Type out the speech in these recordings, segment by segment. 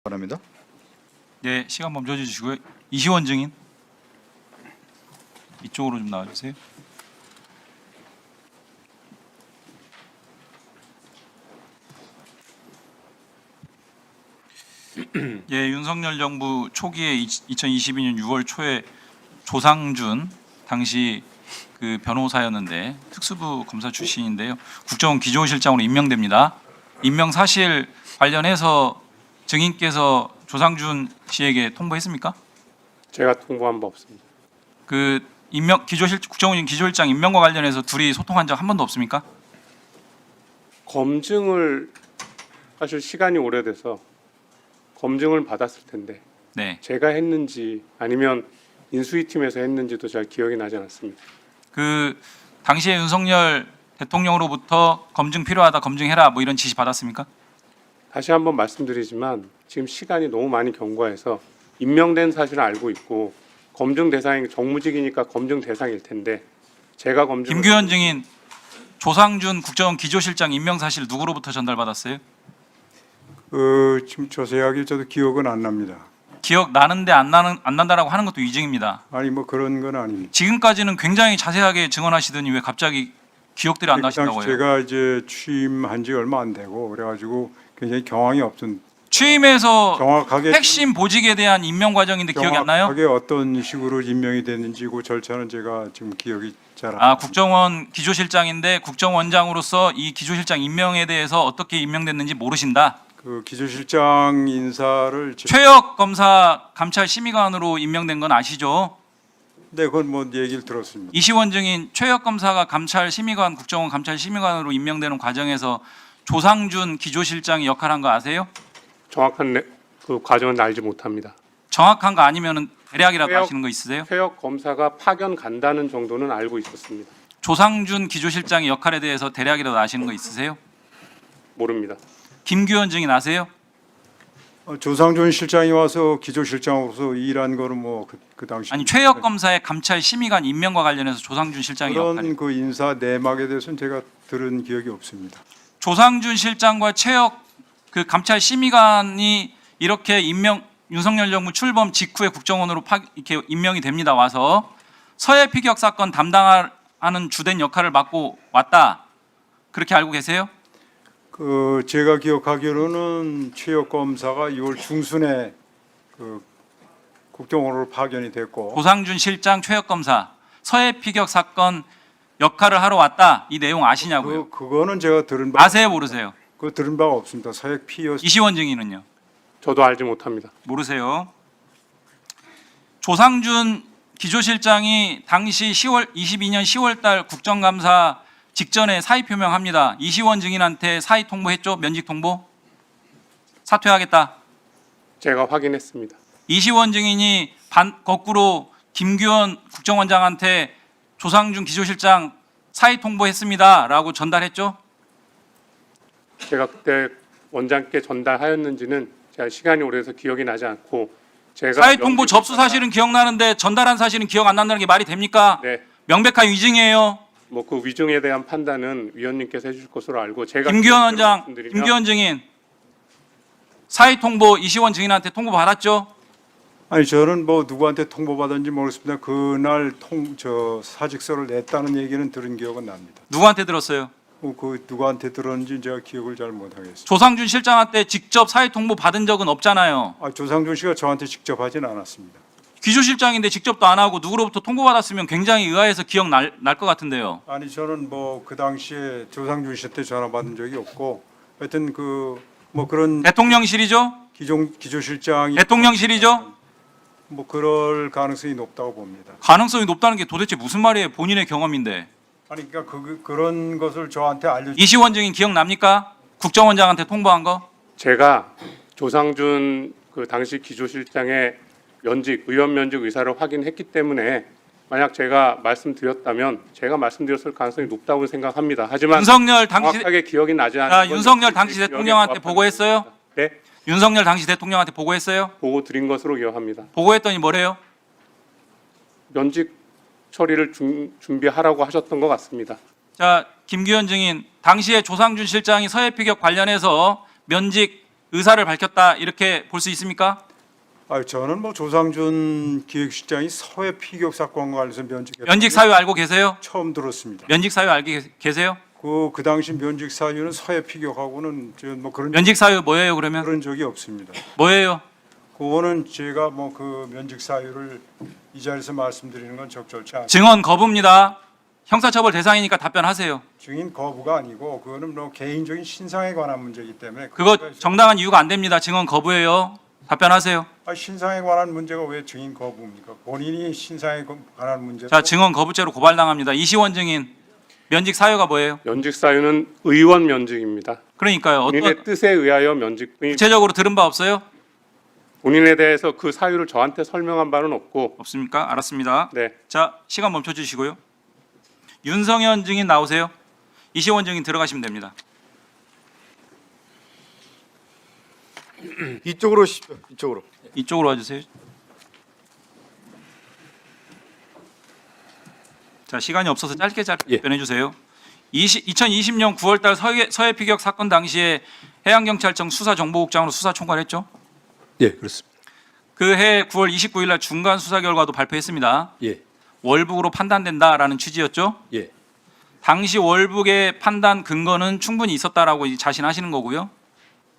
바랍니다. 네, 시간 멈춰 주시고요. 이시원 증인 이쪽으로 좀 나와주세요. 예, 윤석열 정부 초기에 2022년 6월 초에 조상준 당시 그 변호사였는데 특수부 검사 출신인데요. 국정원 기조실장으로 임명됩니다. 임명 사실 관련해서 증인께서 조상준 씨에게 통보했습니까? 제가 통보한 바 없습니다. 그 임명 국정원 기조실장 임명과 관련해서 둘이 소통한 적 한 번도 없습니까? 검증을 사실 시간이 오래돼서 검증을 받았을 텐데 네. 제가 했는지 아니면 인수위팀에서 했는지도 잘 기억이 나지 않습니다. 그 당시에 윤석열 대통령으로부터 검증 필요하다, 검증해라 뭐 이런 지시 받았습니까? 다시 한번 말씀드리지만 지금 시간이 너무 많이 경과해서 임명된 사실은 알고 있고 검증 대상이 정무직이니까 검증 대상일 텐데 제가 검증 김규현 증인 조상준 국정원 기조실장 임명 사실 누구로부터 전달받았어요? 지금 자세하게 저도 기억은 안 납니다. 기억 나는데 안 난다라고 하는 것도 위증입니다. 아니 뭐 그런 건 아닙니다. 지금까지는 굉장히 자세하게 증언하시더니 왜 갑자기 기억들이 안 그 당시 나신다고 해요? 제가 이제 취임한 지 얼마 안 되고 그래가지고 굉장히 경황이 없은 취임해서 정확하게 핵심 보직에 대한 임명 과정인데 기억이 안 나요? 정확하게 어떤 식으로 임명이 됐는지 그 절차는 제가 지금 기억이 잘 안 아, 납니다. 국정원 기조실장인데 국정원장으로서 이 기조실장 임명에 대해서 어떻게 임명됐는지 모르신다. 그 기조실장 인사를 최혁 검사 감찰 심의관으로 임명된 건 아시죠? 네, 그건 뭐 얘기를 들었습니다. 이시원 증인 최혁 검사가 감찰 심의관 국정원 감찰 심의관으로 임명되는 과정에서 조상준 기조실장이 역할한 거 아세요? 정확한 그 과정은 알지 못합니다. 정확한 거 아니면은 대략이라도 최혁- 아시는 거 있으세요? 최혁 검사가 파견 간다는 정도는 알고 있었습니다. 조상준 기조실장의 역할에 대해서 대략이라도 아시는 거 있으세요? 모릅니다. 김규현 증인 아세요? 조상준 실장이 와서 기조실장으로서 일한 거는 뭐 그 당시 아니 최혁 검사의 감찰 심의관 임명과 관련해서 조상준 실장의 역할이 그런 그 인사 내막에 대해서는 제가 들은 기억이 없습니다. 조상준 실장과 최혁 그 감찰 심의관이 이렇게 윤석열 정부 출범 직후에 국정원으로 이렇게 임명이 됩니다. 와서 서해 피격 사건 담당하는 주된 역할을 맡고 왔다. 그렇게 알고 계세요? 그 제가 기억하기로는 최혁 검사가 6월 중순에 그 국정원으로 파견이 됐고 조상준 실장, 최혁 검사 서해 피격 사건 역할을 하러 왔다. 이 내용 아시냐고요? 그거는 제가 들은 바 아세요, 모르세요? 그 들은 바가 없습니다. 서핵 피어 이시원 증인은요? 저도 알지 못합니다. 모르세요. 조상준 기조실장이 당시 22년 10월 달 국정감사 직전에 사의 표명합니다. 이시원 증인한테 사의 통보했죠? 면직 통보? 사퇴하겠다. 제가 확인했습니다. 이시원 증인이 거꾸로 김규현 국정원장한테 조상준 기조실장 사의 통보했습니다라고 전달했죠? 제가 그때 원장께 전달하였는지는 제가 시간이 오래돼서 기억이 나지 않고 제가 사의 통보 접수 사실은 기억나는데 전달한 사실은 기억 안 난다는 게 말이 됩니까? 네, 명백한 위증이에요. 뭐 그 위증에 대한 판단은 위원님께서 해주실 것으로 알고 제가 김규현 원장, 말씀드리면 김규현 증인 사의 통보 이시원 증인한테 통보 받았죠? 아니 저는 뭐 누구한테 통보받았는지 모르겠습니다. 그날 사직서를 냈다는 얘기는 들은 기억은 납니다. 누구한테 들었어요? 그 누구한테 들었는지 제가 기억을 잘 못하겠습니다. 조상준 실장한테 직접 사의 통보 받은 적은 없잖아요. 조상준 씨가 저한테 직접 하진 않았습니다. 기조실장인데 직접도 안 하고 누구로부터 통보받았으면 굉장히 의아해서 기억 날 것 같은데요. 아니 저는 뭐 그 당시에 조상준 씨한테 전화 받은 적이 없고 하여튼 그 뭐 그런 대통령실이죠? 기조실장이 대통령실이죠? 뭐 그럴 가능성이 높다고 봅니다. 가능성이 높다는 게 도대체 무슨 말이에요? 본인의 경험인데. 아니 그러니까 그런 것을 저한테 이시원 증인 기억납니까? 국정원장한테 통보한 거? 제가 조상준 그 당시 기조실장의 의원 면직 의사를 확인했기 때문에 만약 제가 말씀드렸다면 제가 말씀드렸을 가능성이 높다고 생각합니다. 하지만 윤석열 당시 정확하게 기억이 나지 않는 자, 건 윤석열 역시 당시 기억에 대통령한테 부합하는 보고했어요? 것입니다. 네, 윤석열 당시 대통령한테 보고했어요? 보고 드린 것으로 기억합니다. 보고했더니 뭐래요? 면직 처리를 준비하라고 하셨던 것 같습니다. 자, 김규현 증인 당시에 조상준 실장이 서해 피격 관련해서 면직 의사를 밝혔다 이렇게 볼 수 있습니까? 저는 뭐 조상준 기획실장이 서해 피격 사건과 관련해서 면직 사유 알고 계세요? 처음 들었습니다. 면직 사유 알고 계세요? 그 당시 면직 사유는 서해 피격하고는 뭐 면직 사유 뭐예요 그러면? 그런 적이 없습니다. 뭐예요? 그거는 제가 뭐 그 면직 사유를 이 자리에서 말씀드리는 건 적절치 않습니다. 증언 거부입니다. 형사처벌 대상이니까 답변하세요. 증인 거부가 아니고 그거는 뭐 개인적인 신상에 관한 문제이기 때문에 그거 그거가 정당한 이유가 안 됩니다. 증언 거부예요. 답변하세요. 신상에 관한 문제가 왜 증인 거부입니까? 본인이 신상에 관한 문제. 자, 증언 거부죄로 고발당합니다. 이시원 증인 면직 사유가 뭐예요? 면직 사유는 의원 면직입니다. 그러니까요. 본인의 어떤 뜻에 의하여 면직뿐이 구체적으로 들은 바 없어요? 본인에 대해서 그 사유를 저한테 설명한 바는 없고 없습니까? 알았습니다. 네. 자, 시간 멈춰 주시고요. 윤성현 증인 나오세요. 이시원 증인 들어가시면 됩니다. 이쪽으로 오십시오. 이쪽으로. 이쪽으로 와주세요. 자, 시간이 없어서 짧게 예. 답변해 주세요. 2020년 9월달 서해 피격 사건 당시에 해양경찰청 수사정보국장으로 수사 총괄했죠. 예, 그렇습니다. 그해 9월 29일 날 중간 수사 결과도 발표했습니다. 예, 월북으로 판단된다라는 취지였죠. 예, 당시 월북의 판단 근거는 충분히 있었다라고 자신하시는 거고요.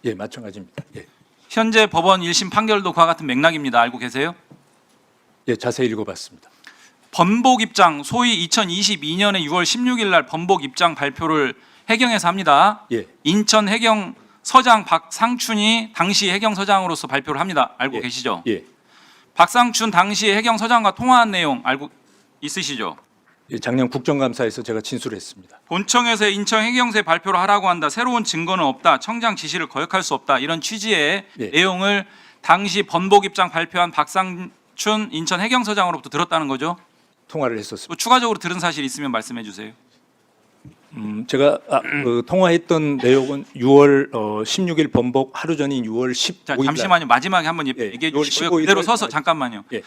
예, 마찬가지입니다. 예, 현재 법원 1심 판결도 그와 같은 맥락입니다. 알고 계세요? 예, 자세히 읽어봤습니다. 번복 입장, 소위 2022년에 6월 16일 날 번복 입장 발표를 해경에서 합니다. 예, 인천 해경 서장 박상춘이 당시 해경 서장으로서 발표를 합니다. 알고 예. 계시죠? 예, 박상춘 당시 해경 서장과 통화한 내용 알고 있으시죠? 예, 작년 국정감사에서 제가 진술했습니다. 본청에서 인천 해경세 발표를 하라고 한다. 새로운 증거는 없다. 청장 지시를 거역할 수 없다. 이런 취지의 예. 내용을 당시 번복 입장 발표한 박상춘 인천 해경서장으로부터 들었다는 거죠. 통화를 했었습니다. 또 추가적으로 들은 사실 있으면 말씀해 주세요. 제가 그 통화했던 내용은 6월 16일 번복 하루 전인 6월 15일. 자, 잠시만요. 마지막에 한번 예, 얘기해 6월 주시고요. 15일 그대로 날- 서서 잠깐만요. 예.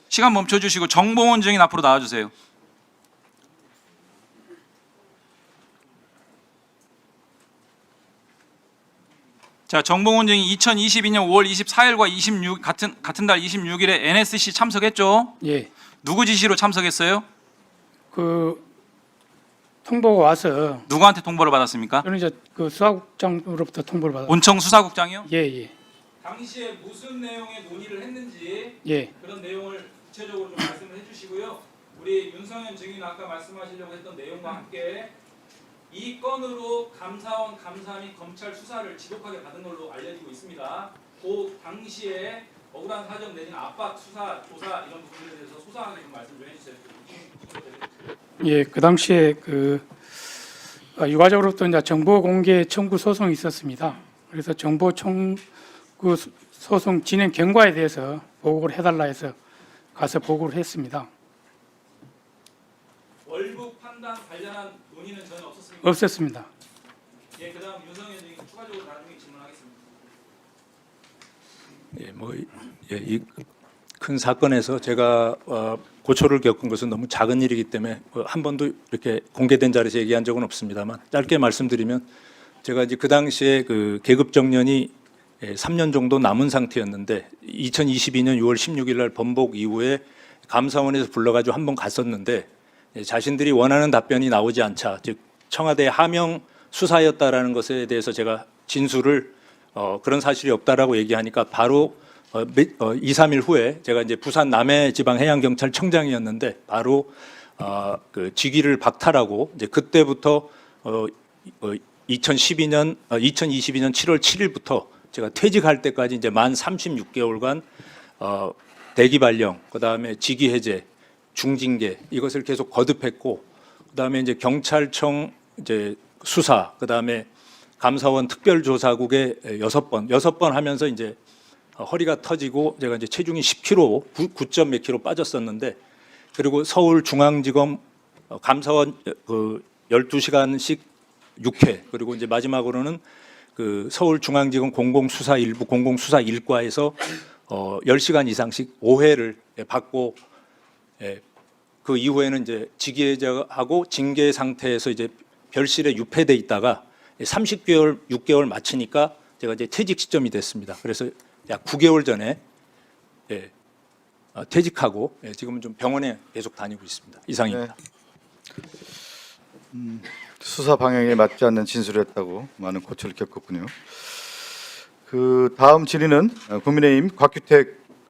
시간 멈춰 주시고 정봉원 증인 앞으로 나와 주세요. 자, 정봉원 증인 2022년 5월 24일과 26 같은 달 26일에 NSC 참석했죠? 예, 누구 지시로 참석했어요? 그 통보가 와서 누구한테 통보를 받았습니까? 저는 이제 그 수사국장으로부터 통보를 받았. 본청 수사국장이요? 예, 예, 당시에 무슨 내용의 논의를 했는지 예. 그런 내용을 구체적으로 좀 말씀을 해주시고요. 우리 윤성현 증인 아까 말씀하시려고 했던 내용과 함께 이 건으로 감사원 감사 및 검찰 수사를 지독하게 받은 걸로 알려지고 있습니다. 그 당시에 억울한 사정 내지는 압박 수사 조사 이런 부분에 대해서 소상하게 좀 말씀 좀 해주세요. 예, 그 당시에 그 유가족으로부터 이제 정보 공개 청구 소송이 있었습니다. 그래서 정보 청구 소송 진행 경과에 대해서 보고를 해달라 해서 가서 보고를 했습니다. 월북 판단 관련한 논의는 전혀 없었습니까? 없었습니다. 예, 그다음 윤성현 증인 추가적으로 나중에 질문하겠습니다. 예, 뭐, 예, 이 큰 사건에서 제가 고초를 겪은 것은 너무 작은 일이기 때문에 한 번도 이렇게 공개된 자리에서 얘기한 적은 없습니다만 짧게 말씀드리면 제가 이제 그 당시에 그 계급 정년이 3년 정도 남은 상태였는데 2022년 6월 16일 날 번복 이후에 감사원에서 불러가지고 한 번 갔었는데 자신들이 원하는 답변이 나오지 않자 즉 청와대 하명 수사였다라는 것에 대해서 제가 진술을 그런 사실이 없다라고 얘기하니까 바로 2, 3일 후에 제가 이제 부산 남해지방해양경찰청장이었는데 바로 그 직위를 박탈하고 이제 그때부터 2022년 7월 7일부터 제가 퇴직할 때까지 이제 만 36개월간 대기 발령, 그다음에 직위 해제, 중징계 이것을 계속 거듭했고 그다음에 이제 경찰청 이제 수사, 그다음에 감사원 특별조사국에 6번 하면서 이제 허리가 터지고 제가 이제 체중이 10kg, 9점 몇 킬로 빠졌었는데 그리고 서울중앙지검 감사원 그 12시간씩 6회 그리고 이제 마지막으로는 그 서울중앙지검 공공수사 일부 공공수사 일과에서 10시간 이상씩 5회를 받고 그 이후에는 이제 직위해제하고 징계 상태에서 이제 별실에 유폐돼 있다가 30개월, 6개월 마치니까 제가 이제 퇴직 시점이 됐습니다. 그래서 약 9개월 전에 예, 퇴직하고 지금은 좀 병원에 계속 다니고 있습니다. 이상입니다. 수사 방향에 맞지 않는 진술이었다고 많은 고초를 겪었군요. 그 다음 질의는 국민의힘 곽규택